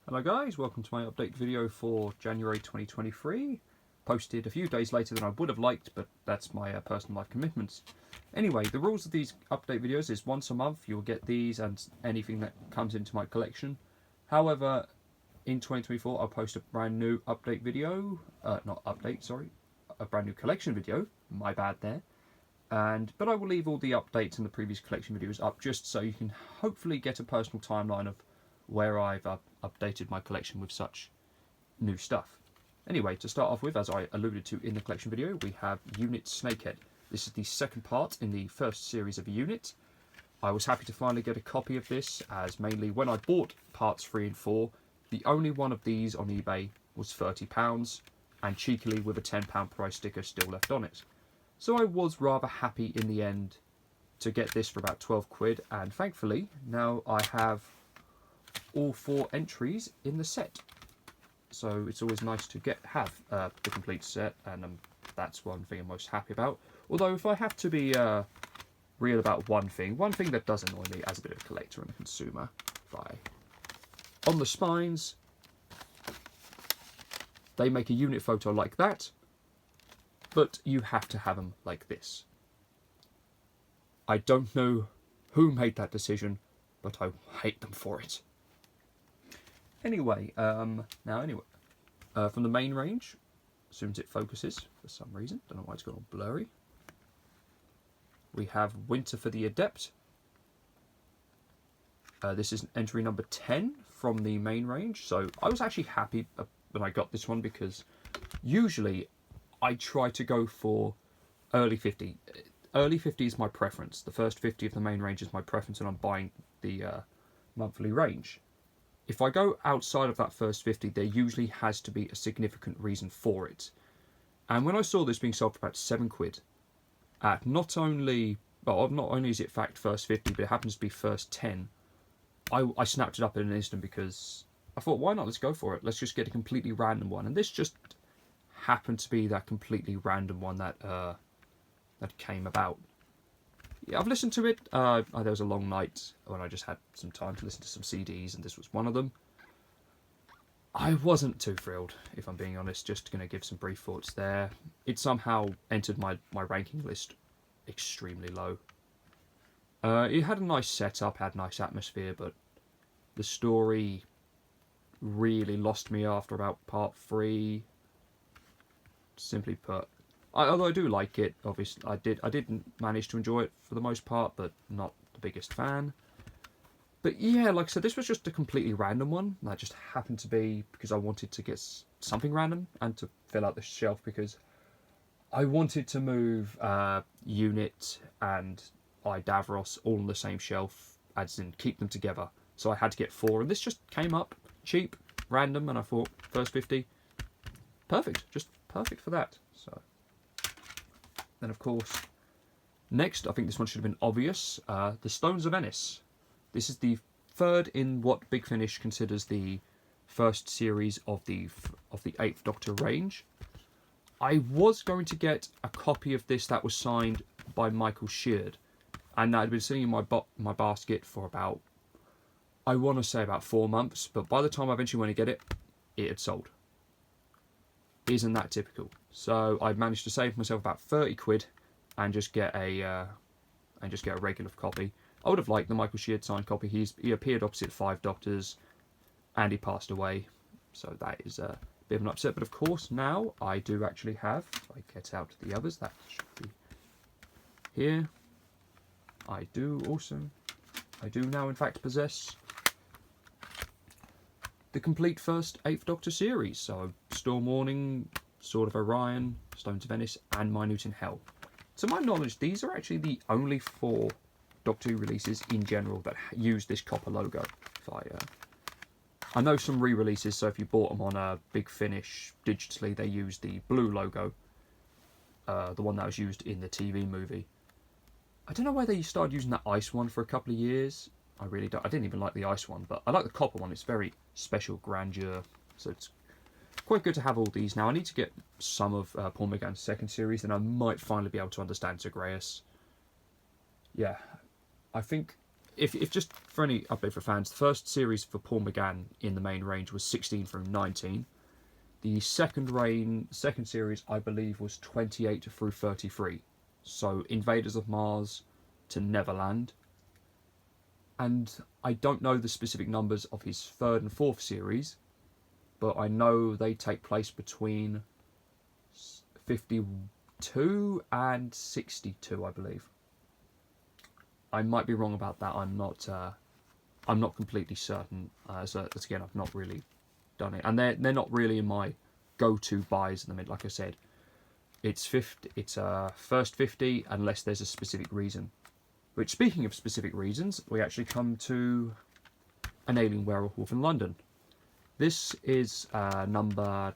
Hello guys, welcome to my update video for January 2023. Posted a few days later than I would have liked, but that's my personal life commitments. Anyway, the rules of these update videos is once a month you'll get these and anything that comes into my collection. However, in 2024 I'll post a brand new update video, a brand new collection video, my bad there. But I will leave all the updates in the previous collection videos up just so you can hopefully get a personal timeline of where I've updated my collection with such new stuff. Anyway, to start off with, as I alluded to in the collection video, we have Unit Snakehead. This is the second part in the first series of Unit. I was happy to finally get a copy of this, as mainly when I bought parts 3 and 4, the only one of these on eBay was £30, and cheekily with a £10 price sticker still left on it. So I was rather happy in the end to get this for about 12 quid, and thankfully now I have all 4 entries in the set. So it's always nice to have the complete set, and that's one thing I'm most happy about. Although if I have to be real about one thing that does annoy me as a bit of a collector and a consumer, on the spines, they make a unit photo like that, but you have to have them like this. I don't know who made that decision, but I hate them for it. Anyway, from the main range, assumes it focuses for some reason, don't know why it's gone all blurry. We have Winter for the Adept. This is entry number 10 from the main range, so I was actually happy when I got this one because usually I try to go for early 50. Early 50 is my preference. The first 50 of the main range is my preference when I'm buying the monthly range. If I go outside of that first 50, there usually has to be a significant reason for it. And when I saw this being sold for about 7 quid, at not only is it fact first 50, but it happens to be first 10, I snapped it up in an instant because I thought, why not? Let's go for it. Let's just get a completely random one. And this just happened to be that completely random one that came about. Yeah, I've listened to it. There was a long night when I just had some time to listen to some CDs, and this was one of them. I wasn't too thrilled, if I'm being honest. Just going to give some brief thoughts there. It somehow entered my ranking list extremely low. It had a nice setup, had nice atmosphere, but the story really lost me after about part 3. Simply put. Although I do like it, obviously I didn't manage to enjoy it for the most part, but not the biggest fan. But yeah, like I said, this was just a completely random one. That just happened to be because I wanted to get something random and to fill out the shelf because I wanted to move Unit and Davros all on the same shelf, as in keep them together. So I had to get 4, and this just came up cheap, random, and I thought first 50, perfect, just perfect for that. So. Then, of course, next, I think this one should have been obvious, the Stones of Venice. This is the third in what Big Finish considers the first series of the 8th Doctor range. I was going to get a copy of this that was signed by Michael Sheard, and that had been sitting in my basket for about, I want to say about 4 months, but by the time I eventually went to get it, it had sold. Isn't that typical? So I managed to save myself about 30 quid and just get a regular copy. I would have liked the Michael Sheard signed copy. He appeared opposite 5 Doctors, and he passed away. So that is a bit of an upset. But of course, now I do actually have. If I get out the others, that should be here. I do now in fact possess the complete first 8th Doctor series. So Storm Warning, Sword of Orion, Stones of Venice, and Minute in Hell. To my knowledge, these are actually the only 4 Doctor Who releases in general that use this copper logo. I know some re-releases, so if you bought them on Big Finish digitally, they use the blue logo, the one that was used in the TV movie. I don't know why they started using that ice one for a couple of years. I really don't. I didn't even like the ice one, but I like the copper one. It's very special grandeur, so it's quite good to have all these. Now I need to get some of Paul McGann's second series, and I might finally be able to understand Zagreus. Yeah, I think if just for any update for fans, the first series for Paul McGann in the main range was 16 through 19. The second series, I believe, was 28 through 33. So Invaders of Mars to Neverland. And I don't know the specific numbers of his third and fourth series, but I know they take place between 52 and 62, I believe. I might be wrong about that. I'm not completely certain. As again, I've not really done it, and they're not really in my go-to buys in the mid. Like I said, it's first 50 unless there's a specific reason. Which, speaking of specific reasons, we actually come to An Alien Werewolf in London. This is number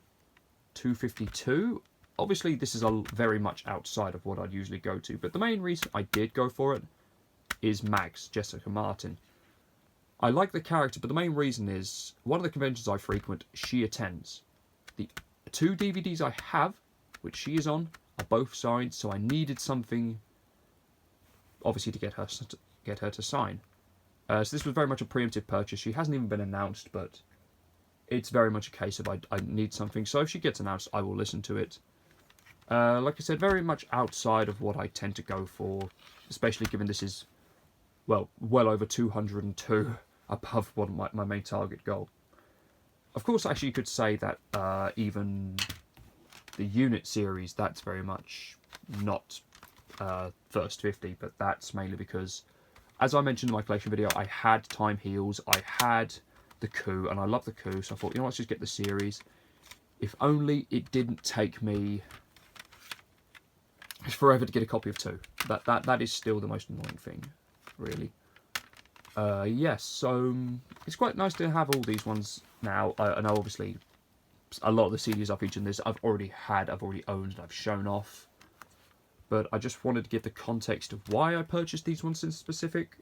252. Obviously, this is very much outside of what I'd usually go to, but the main reason I did go for it is Mags, Jessica Martin. I like the character, but the main reason is one of the conventions I frequent, she attends. The 2 DVDs I have, which she is on, are both signed, so I needed something, obviously, to get her to sign. So this was very much a preemptive purchase. She hasn't even been announced, but it's very much a case of I need something. So if she gets announced, I will listen to it. Like I said, very much outside of what I tend to go for, especially given this is, well over 202 above what my main target goal. Of course, actually, you could say that even the unit series, that's very much not first 50, but that's mainly because, as I mentioned in my collection video, I had Time Heals, I had the Coup, and I love the Coup, so I thought, let's just get the series. If only it didn't take me forever to get a copy of 2. That is still the most annoying thing, really. Yes, so it's quite nice to have all these ones now. I know, obviously, a lot of the CDs I featured in this I've already owned, and I've shown off. But I just wanted to give the context of why I purchased these ones in specific.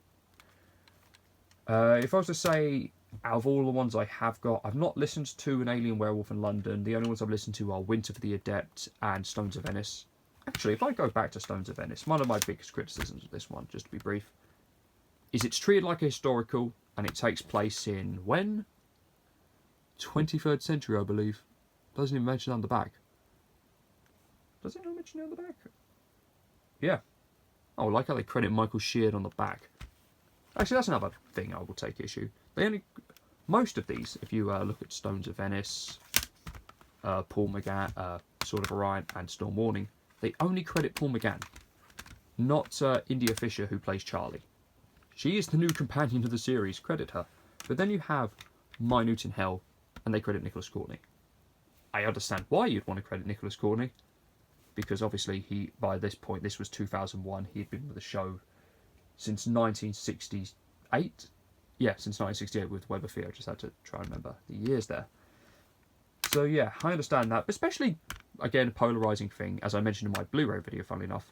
If I was to say, out of all the ones I have got, I've not listened to An Alien Werewolf in London. The only ones I've listened to are Winter for the Adept and Stones of Venice. Actually, if I go back to Stones of Venice, one of my biggest criticisms of this one, just to be brief, is it's treated like a historical, and it takes place in, when? 23rd century, I believe. Doesn't even mention it on the back. Does it not mention it on the back? Yeah. Oh, I like how they credit Michael Sheard on the back. Actually, that's another thing I will take issue. Most of these, if you look at Stones of Venice, Paul McGann, Sword of Orion, and Storm Warning, they only credit Paul McGann, not India Fisher, who plays Charlie. She is the new companion of the series, credit her. But then you have Minute in Hell, and they credit Nicholas Courtney. I understand why you'd want to credit Nicholas Courtney, because obviously by this point, this was 2001, he had been with the show since 1968. Yeah, since 1968 with Web of Fear. I just had to try and remember the years there. So yeah, I understand that. But especially, again, a polarising thing, as I mentioned in my Blu-ray video, funnily enough,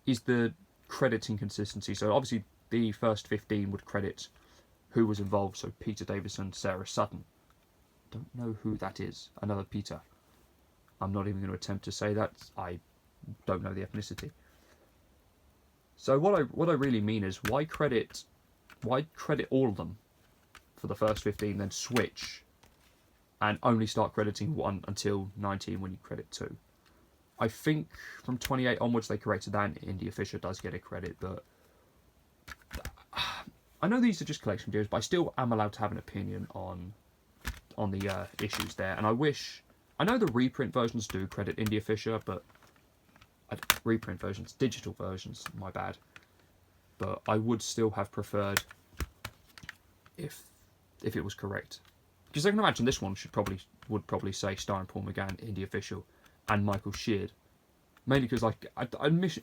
is the crediting consistency. So obviously, the first 15 would credit who was involved. So Peter Davison, Sarah Sutton. Don't know who that is. Another Peter. I'm not even going to attempt to say that. I don't know the ethnicity. So what I really mean is, why credit all of them for the first 15, then switch and only start crediting 1 until 19 when you credit 2? I think from 28 onwards they corrected that, and India Fisher does get a credit, but I know these are just collection videos, but I still am allowed to have an opinion on the issues there, and I know the reprint versions do credit India Fisher, but reprint versions, digital versions, my bad. But I would still have preferred if it was correct, because I can imagine this one would probably say starring Paul McGann, India Fisher, and Michael Sheard, mainly because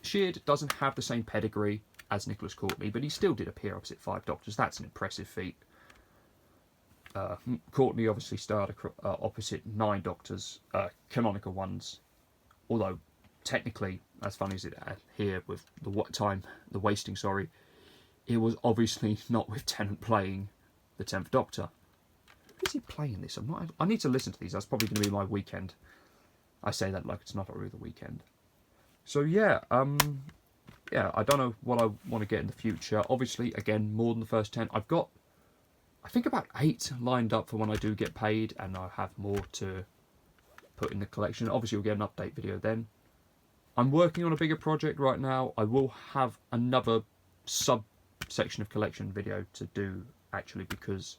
Sheard doesn't have the same pedigree as Nicholas Courtney, but he still did appear opposite 5 Doctors. That's an impressive feat. Courtney obviously starred opposite 9 Doctors, canonical ones, although technically, as funny as it here with the wasting, it was obviously not with Tennant playing the 10th Doctor. Who is he playing this? I need to listen to these. That's probably going to be my weekend. I say that like it's not really the weekend. So yeah, yeah, I don't know what I want to get in the future. Obviously, again, more than the first 10. I've got, I think, about 8 lined up for when I do get paid, and I have more to put in the collection. Obviously, we'll get an update video then. I'm working on a bigger project right now. I will have another subsection of collection video to do, actually, because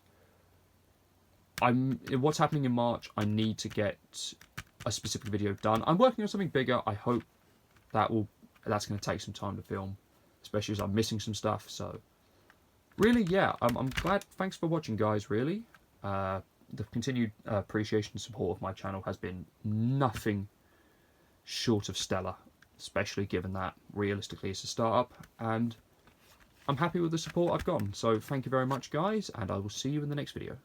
what's happening in March, I need to get a specific video done. I'm working on something bigger. I hope that's going to take some time to film, especially as I'm missing some stuff. So really, yeah, I'm glad. Thanks for watching, guys. Really, the continued appreciation and support of my channel has been nothing short of stellar, especially given that realistically it's a startup, and I'm happy with the support I've gotten. So thank you very much, guys, and I will see you in the next video.